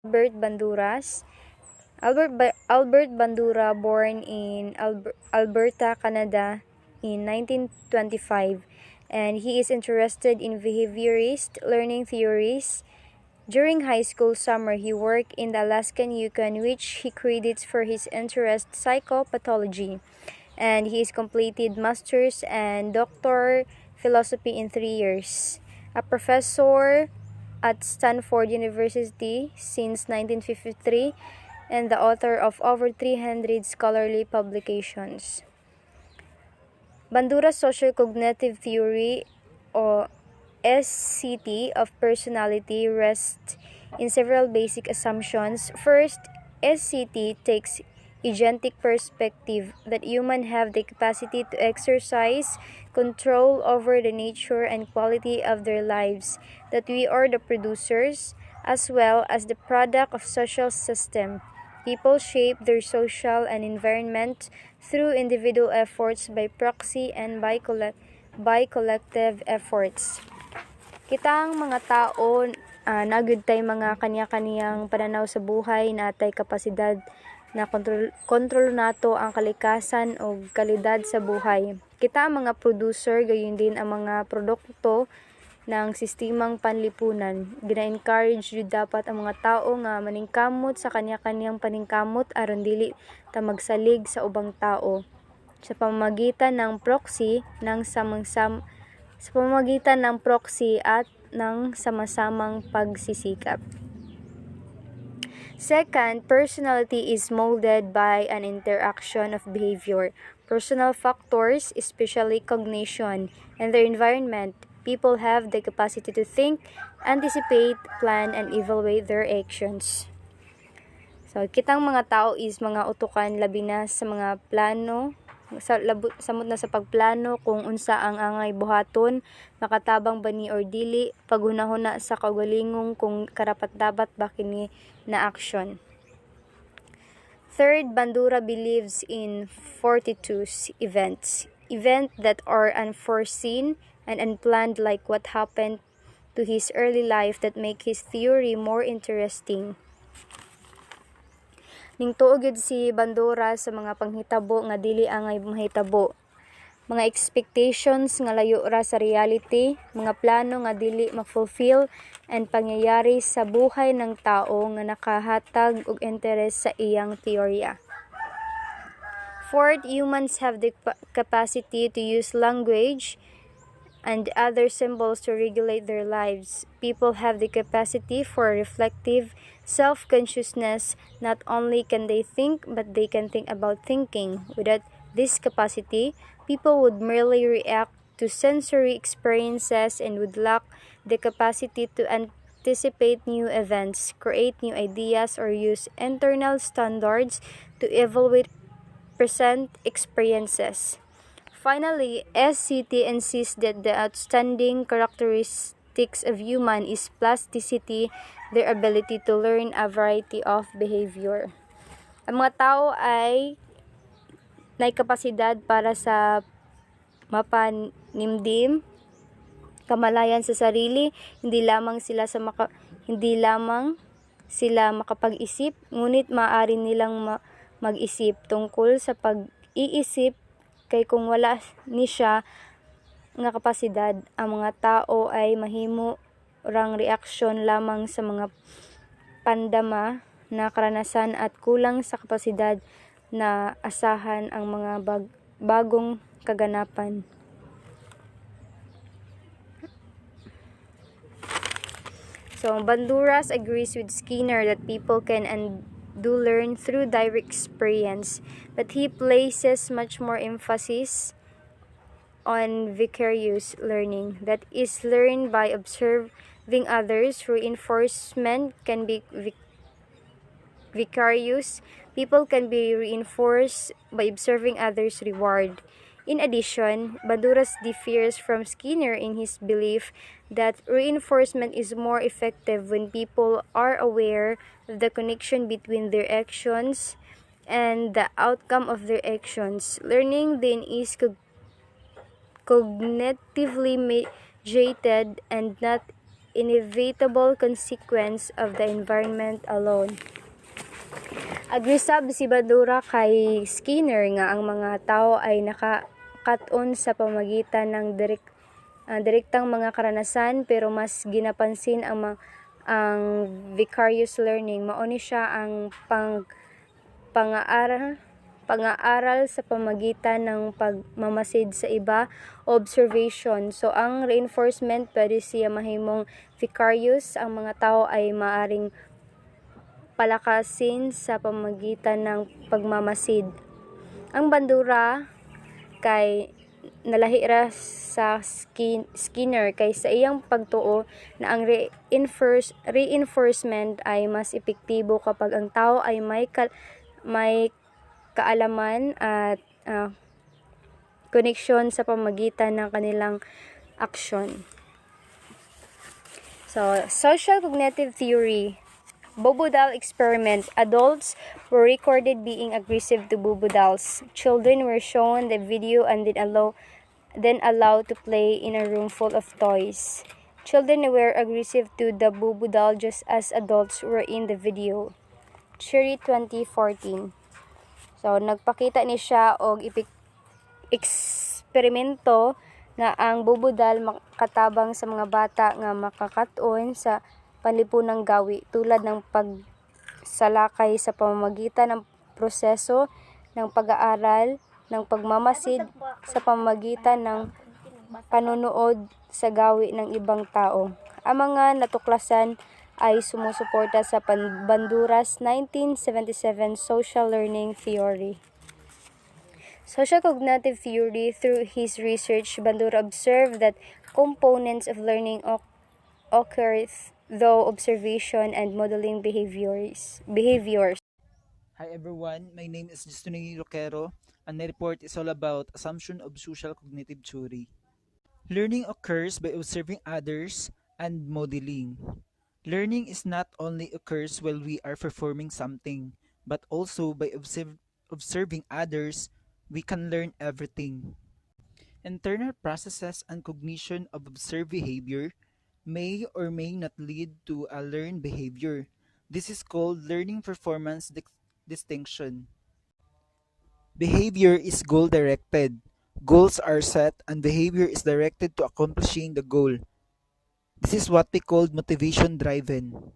Albert Banduras. Albert Bandura, born in Alberta, Canada in 1925, and he is interested in behaviorist learning theories. During high school summer, he worked in the Alaskan Yukon, which he credits for his interest psychopathology, and he has completed master's and doctor philosophy in 3 years. A professor at Stanford University since 1953 and the author of over 300 scholarly publications. Bandura's social cognitive theory, or SCT, of personality rests in several basic assumptions. First, SCT takes agentic perspective that humans have the capacity to exercise control over the nature and quality of their lives, that we are the producers as well as the product of social system. People shape their social and environment through individual efforts, by proxy, and by collective efforts. Kitang mga tao, nagyud tay mga kanya-kaniyang pananaw sa buhay, natay kapasidad na kontrol nato ang kalikasan o kalidad sa buhay. Kita ang mga producer, gayon din ang mga produkto ng sistemang panlipunan. Gina-encourage jud dapat ang mga tao nga maningkamot sa kanya-kaniyang paningkamot aron dili ta magsalig sa ubang tao sa pamamagitan ng proxy at ng sama-samang pagsisikap. Second, personality is molded by an interaction of behavior, personal factors, especially cognition, and their environment. People have the capacity to think, anticipate, plan, and evaluate their actions. So, kitang mga tao is mga utukan labi na sa mga plano, samot na sa pagplano kung unsa ang angay buhaton, makatabang ba ni or dili, paghunahuna sa kaugalingong kung karapat-dapat ba kini na action. Third, Bandura believes in fortuitous events that are unforeseen and unplanned, like what happened to his early life, that make his theory more interesting. Ning tuo gyud si Bandura sa mga panghitabo nga dili angay mahitabo, mga expectations nga layo ra sa reality, mga plano nga dili ma-fulfill, and pangyayari sa buhay ng tao nga nakahatag og interes sa iyang teorya. Fourth, humans have the capacity to use language and other symbols to regulate their lives. People have the capacity for reflective self-consciousness. Not only can they think, but they can think about thinking. Without this capacity, people would merely react to sensory experiences and would lack the capacity to anticipate new events, create new ideas, or use internal standards to evaluate present experiences. Finally, SCT insists that the outstanding characteristics of human is plasticity, their ability to learn a variety of behavior. Ang mga tao ay may kapasidad para sa mapanimdim, kamalayan sa sarili, hindi lamang sila makapag-isip, ngunit maaari nilang mag-isip tungkol sa pag-iisip. Kay kung wala ni siya nga kapasidad, ang mga tao ay mahimo rang reaksyon lamang sa mga pandama na karanasan at kulang sa kapasidad na asahan ang mga bagong kaganapan. So, Banduras agrees with Skinner that people can and do learn through direct experience, but he places much more emphasis on vicarious learning, that is learned by observing others. Reinforcement can be vicarious. People can be reinforced by observing others' reward. In addition, Banduras differs from Skinner in his belief that reinforcement is more effective when people are aware of the connection between their actions and the outcome of their actions. Learning then is cognitively mediated and not inevitable consequence of the environment alone. Agrisab si Bandura kay Skinner nga ang mga tao ay nakakat-on sa pamagitan ng direktang mga karanasan, pero mas ginapansin ang vicarious learning. Mao ni siya ang pang-aaral sa pamagitan ng pagmamasid sa iba, observation. So ang reinforcement pwede siya mahimong vicarious. Ang mga tao ay maaring palakasin sa pamagitan ng pagmamasid. Ang Bandura kay nalahi ra sa Skinner kay sa iyang pagtuo na ang reinforcement ay mas epektibo kapag ang tao ay may kaalaman at koneksyon sa pamagitan ng kanilang aksyon. So, social cognitive theory. Bobodal experiment. Adults were recorded being aggressive to bobodals. Children were shown the video and then allowed to play in a room full of toys. Children were aggressive to the bobodal just as adults were in the video. Cherry 2014. So, nagpakita ni siya og eksperimento nga ang bobodal makatabang sa mga bata nga makakaton sa panlipunang gawi tulad ng pagsalakay sa pamamagitan ng proseso ng pag-aaral, ng pagmamasid sa pamamagitan ng panonood sa gawi ng ibang tao. Ang mga natuklasan ay sumusuporta sa Bandura's 1977 social learning theory. Social cognitive theory. Through his research, Bandura observed that components of learning occur through observation and modeling behaviors. Hi everyone, my name is Jestony Roquero, and my report is all about assumption of social cognitive theory. Learning occurs by observing others and modeling. Learning is not only occurs while we are performing something, but also by observing others, we can learn everything. Internal processes and cognition of observed behavior may or may not lead to a learned behavior. This is called learning performance distinction. Behavior is goal directed. Goals are set and behavior is directed to accomplishing the goal. This is what we call motivation driven.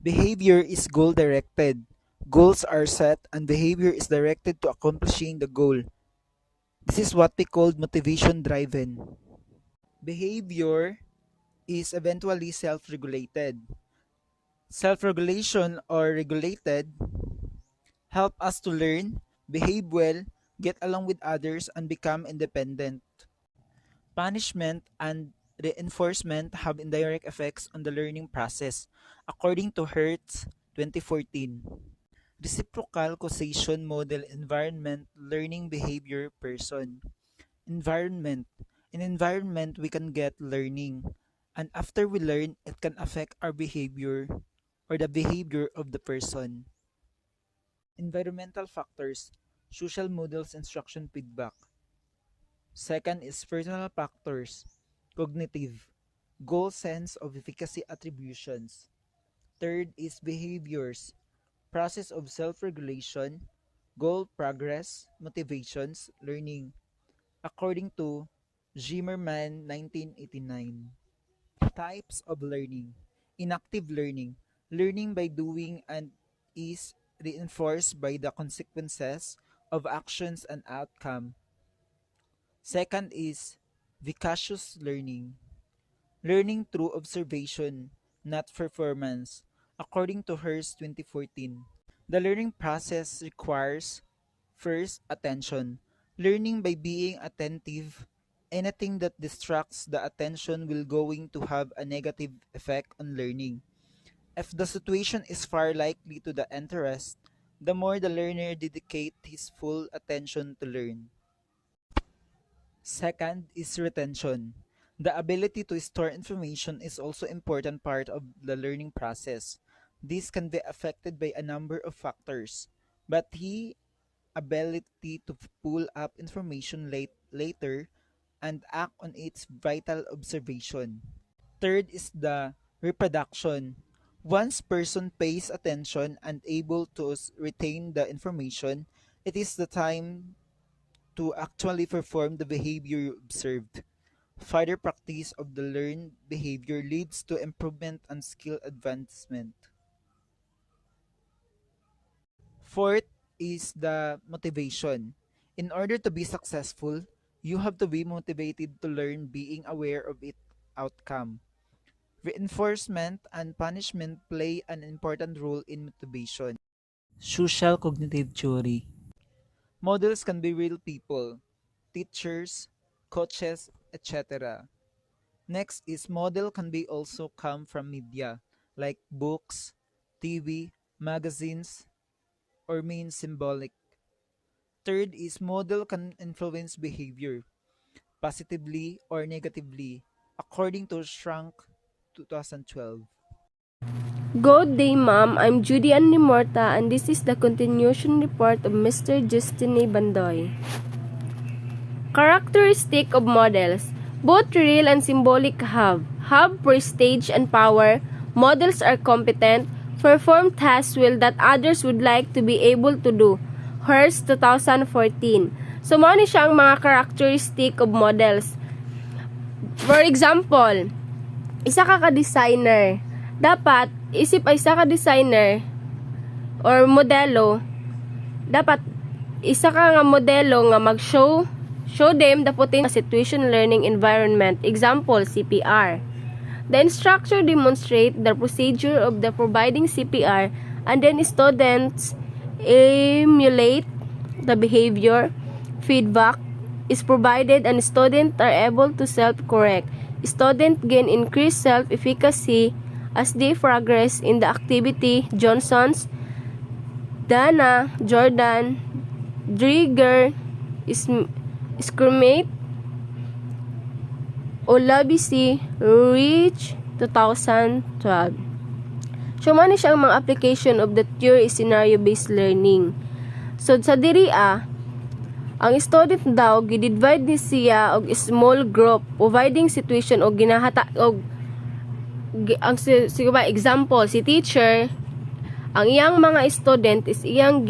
Behavior is goal directed. Goals are set and behavior is directed to accomplishing the goal. This is what we call motivation driven. Behavior is eventually self-regulated. Self-regulation or regulated help us to learn, behave well, get along with others, and become independent. Punishment and reinforcement have indirect effects on the learning process, according to Hertz 2014. Reciprocal causation model environment learning behavior person. Environment. In environment, we can get learning. And after we learn, it can affect our behavior or the behavior of the person. Environmental factors, social models, instruction feedback. Second is personal factors, cognitive, goal sense of efficacy attributions. Third is behaviors, process of self-regulation, goal progress, motivations, learning, according to Zimmerman 1989. Types of learning. Inactive learning. Learning by doing and is reinforced by the consequences of actions and outcome. Second is vicacious learning. Learning through observation, not performance, according to Hearst 2014. The learning process requires first, attention. Learning by being attentive. Anything that distracts the attention will going to have a negative effect on learning. If the situation is far likely to the interest, the more the learner dedicate his full attention to learn. Second is retention. The ability to store information is also important part of the learning process. This can be affected by a number of factors, but the ability to pull up information later and act on its vital observation. Third is the reproduction. Once person pays attention and able to retain the information, it is the time to actually perform the behavior you observed. Further practice of the learned behavior leads to improvement and skill advancement. Fourth is the motivation. In order to be successful, you have to be motivated to learn being aware of its outcome. Reinforcement and punishment play an important role in motivation. Social cognitive theory. Models can be real people, teachers, coaches, etc. Next is model can be also come from media like books, TV, magazines, or mean symbolic. Third is model can influence behavior positively or negatively according to Shrunk 2012. Good day, ma'am. I'm Judy and Remorta, and this is the continuation report of Mr. Jestony Bandoy. Characteristic of models. Both real and symbolic have prestige and power. Models are competent, perform tasks well that others would like to be able to do. Hearst 2014. So, mano siya ang mga characteristic of models. For example, isa ka ka-designer. Dapat, isip ay isa ka-designer or modelo, dapat isa ka nga modelo nga mag-show them the potential situation learning environment. Example, CPR. The instructor demonstrate the procedure of the providing CPR and then students emulate the behavior. Feedback is provided and students are able to self-correct. Students gain increased self-efficacy as they progress in the activity. Johnson's, Dana, Jordan, Drieger, Scrimmate, Olabisi, Rich, 2012. So, mano siya ang mga application of the theory scenario-based learning. So, sa diri ang student daw gidivide ni siya og small group providing situation og ginahata og ang sige ba example si teacher ang iyang mga student is iyang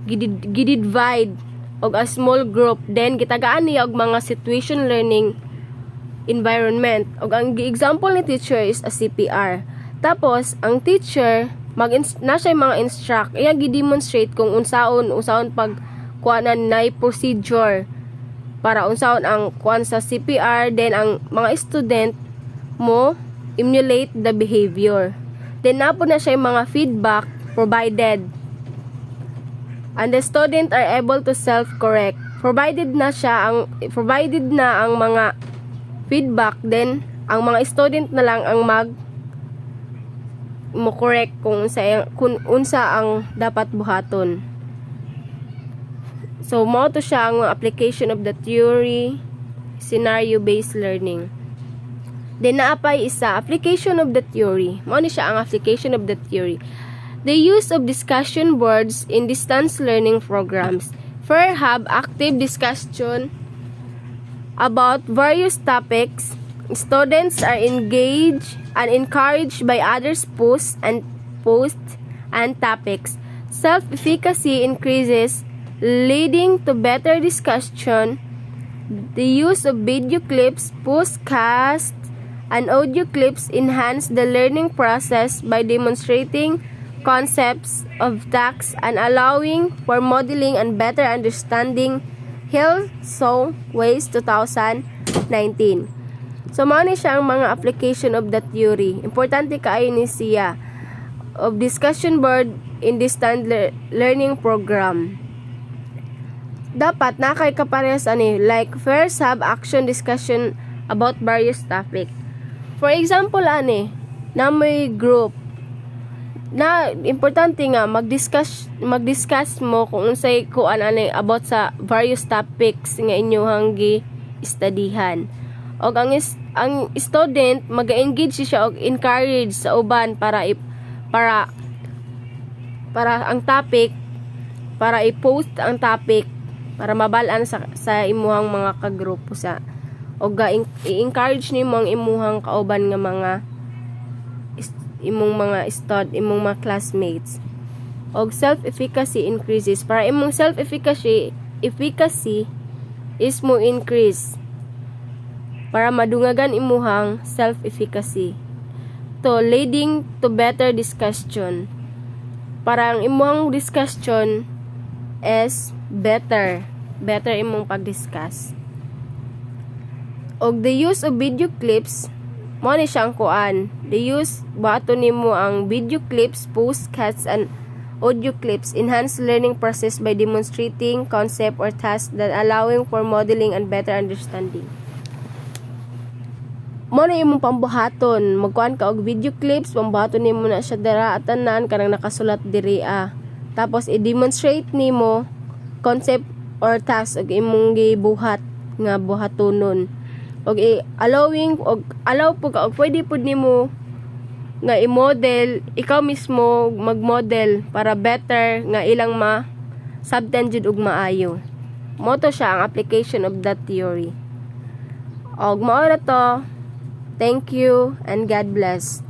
gidivide og a small group then gitagaan niya og mga situation learning environment og ang example ni teacher is a CPR. Tapos ang teacher na siya mga instruct iya gi-demonstrate kung unsaon pag kuanan na procedure para unsaon ang kuan sa CPR, then ang mga student mo emulate the behavior. Then napo na siya mga feedback provided and the student are able to self-correct. Provided na ang mga feedback, then ang mga student na lang ang mo correct kung unsa ang dapat buhaton. So, mo to siya ang application of the theory, scenario-based learning. Then, naapay isa, application of the theory. Mo ni siya ang application of the theory. The use of discussion boards in distance learning programs. First, have active discussion about various topics. Students are engaged and encouraged by others' posts and topics. Self-efficacy increases, leading to better discussion. The use of video clips, podcasts, and audio clips enhance the learning process by demonstrating concepts of tasks and allowing for modeling and better understanding. Hill So Ways 2019. So, mao ni siya ang mga application of the theory. Importante kaayo ni siya of discussion board in distance learning program. Dapat nakay kaparehas like first have action discussion about various topic. For example na may group na importante nga mag-discuss mo kung unsay kuan about sa various topics nga inyohang gi-studyhan. Og ang student mag-engage siya og encourage sa uban para ang topic i-post ang topic para mabalaan sa imuhang mga kagrupo sa o i-encourage nimo ang imuhang kauban nga imong mga imong mga classmates. Og self-efficacy increases. Para imong self-efficacy is mo increase. Para madungagan imuhang self-efficacy. To leading to better discussion. Para ang imong discussion is better. Better imong pag-discuss. Og the use of video clips, mo ni siyang kuan. The use, bato nimo ang video clips, postcasts, and audio clips enhance learning process by demonstrating concept or task that allowing for modeling and better understanding. Mo na imong pambuhaton, magkuan ka og video clips, pambuhaton nimo na siya dira at tanan kanang nakasulat diri Tapos i-demonstrate nimo concept or task og imong gibuhat nga buhatonon. Og allow po ka og pwede pud nimo nga i-model, ikaw mismo mag-model para better nga ilang sabtan jud og maayo. Moto siya ang application of that theory. Og mao ra to. Thank you and God bless.